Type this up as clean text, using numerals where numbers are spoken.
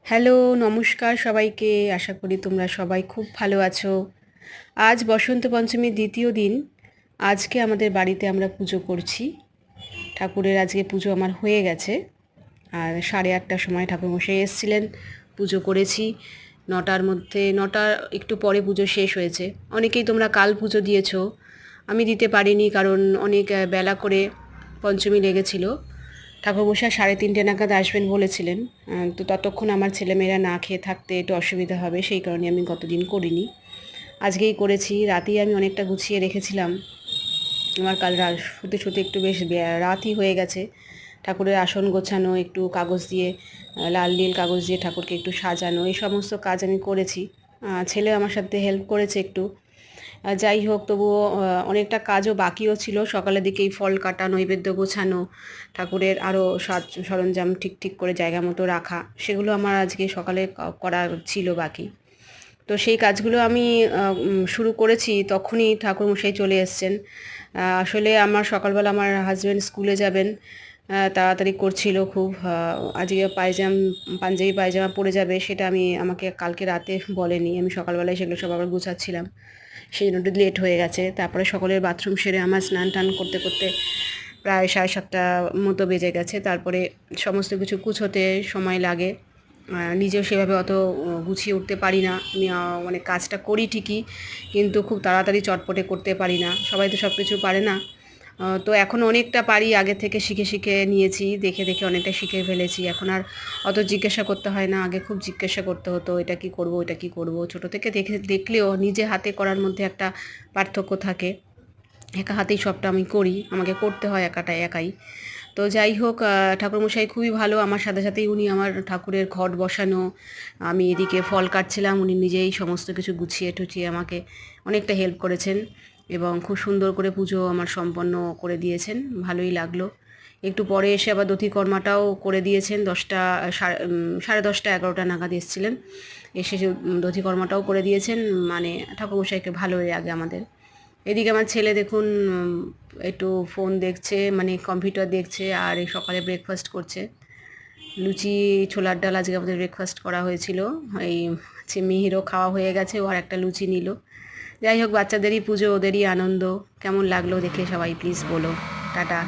Hello, নমস্কার সবাইকে। আশা করি তোমরা সবাই খুব ভালো আছো। আজ বসন্ত পঞ্চমীর দ্বিতীয় দিন। আজকে আমাদের বাড়িতে আমরা পুজো করছি। ঠাকুরের আজকে পুজো আমার হয়ে গেছে। আর 8:30টার সময় ঠাকুরমশাই এসেছিলেন, পুজো করেছি। 9টার মধ্যে 9টার একটু পরে পুজো শেষ হয়েছে। অনেকেই তোমরা কাল পুজো দিয়েছো, আমি দিতে পারিনি কারণ অনেক বেলা করে পঞ্চমী লেগেছিল। ঠাকুরমশাই 3:30 নাগাদ আসবেন বলেছিলেন। তো ততক্ষণ আমার ছেলেমেয়েরা না খেয়ে থাকতে একটু অসুবিধা হবে, সেই কারণে আমি গতদিন করিনি। আজকেই করেছি। রাতেই আমি অনেকটা গুছিয়ে রেখেছিলাম। আমার কাল শুতে শুতে একটু বেশ রাতই হয়ে গেছে। ঠাকুরের আসন গোছানো, একটু কাগজ দিয়ে লাল নীল কাগজ দিয়ে ঠাকুরকে একটু সাজানো, এই সমস্ত কাজ আমি করেছি। ছেলে আমার সাথে হেল্প করেছে একটু। যাই হোক, তবুও অনেকটা কাজও বাকিও ছিল। সকালের দিকেই ফল কাটা, নৈবেদ্য গোছানো, ঠাকুরের আরও সাজ সরঞ্জাম ঠিক ঠিক করে জায়গা মতো রাখা, সেগুলো আমার আজকে সকালে করা ছিল বাকি। তো সেই কাজগুলো আমি শুরু করেছি, তখনই ঠাকুরমশাই চলে এসেছেন। আসলে আমার সকালবেলা আমার হাজব্যান্ড স্কুলে যাবেন, তাড়াতাড়ি করছিল খুব। আজকে পাঞ্জাবি পায়জামা পরে যাবে, সেটা আমাকে কালকে রাতে বলেনি। আমি সকালবেলায় সেগুলো সব আবার গুছাচ্ছিলাম, সেই জন্য একটু লেট হয়ে গেছে। তারপরে সকলের বাথরুম সেরে আমার স্নান টান করতে করতে প্রায় 7:30 মতো বেজে গেছে। তারপরে সমস্ত কিছু গুছোতে সময় লাগে। নিজেও সেভাবে অত গুছিয়ে উঠতে পারি না। আমি মানে কাজটা করি ঠিকই, কিন্তু খুব তাড়াতাড়ি চটপটে করতে পারি না। সবাই তো সব কিছু পারে না। তো এখন অনেকটা পারি, আগে থেকে শিখে শিখে নিয়েছি, দেখে দেখে অনেকটা শিখে ফেলেছি। এখন আর অত জিজ্ঞাসা করতে হয় না। আগে খুব জিজ্ঞাসা করতে হতো, এটা কি করব, এটা কি করব। ছোটো থেকে দেখলেও নিজে হাতে করার মধ্যে একটা পার্থক্য থাকে। একা হাতেই সবটা আমি করি, আমাকে করতে হয় একাই। তো যাই হোক, ঠাকুরমশাই খুবই ভালো। আমার সাথে সাথেই উনি আমার ঠাকুরের ঘট বসানো, আমি এদিকে ফল কাটছিলাম, উনি নিজেই সমস্ত কিছু গুছিয়ে টুছিয়ে আমাকে অনেকটা হেল্প করেছেন এবং খুব সুন্দর করে পুজো আমার সম্পন্ন করে দিয়েছেন। ভালোই লাগলো। একটু পরে এসে আবার দধিকর্মাটাও করে দিয়েছেন। 10টা 10:30 11টা নাগাদ এসেছিলেন, এসে দধিকর্মাটাও করে দিয়েছেন। মানে ঠাকুরমশাইকে ভালোই লাগে আমাদের। এদিকে আমার ছেলে দেখুন, একটু ফোন দেখছে, মানে কম্পিউটার দেখছে, আর এই সকালে ব্রেকফাস্ট করছে। লুচি ছোলার ডাল আজকে আমাদের ব্রেকফাস্ট করা হয়েছিল। এই মিহিরও খাওয়া হয়ে গেছে, ও আর একটা লুচি নিল। যাই হোক, বাচ্চাদেরই পুজো, ওদেরই আনন্দ। কেমন লাগলো দেখে সবাই প্লিজ বলো। টাটা।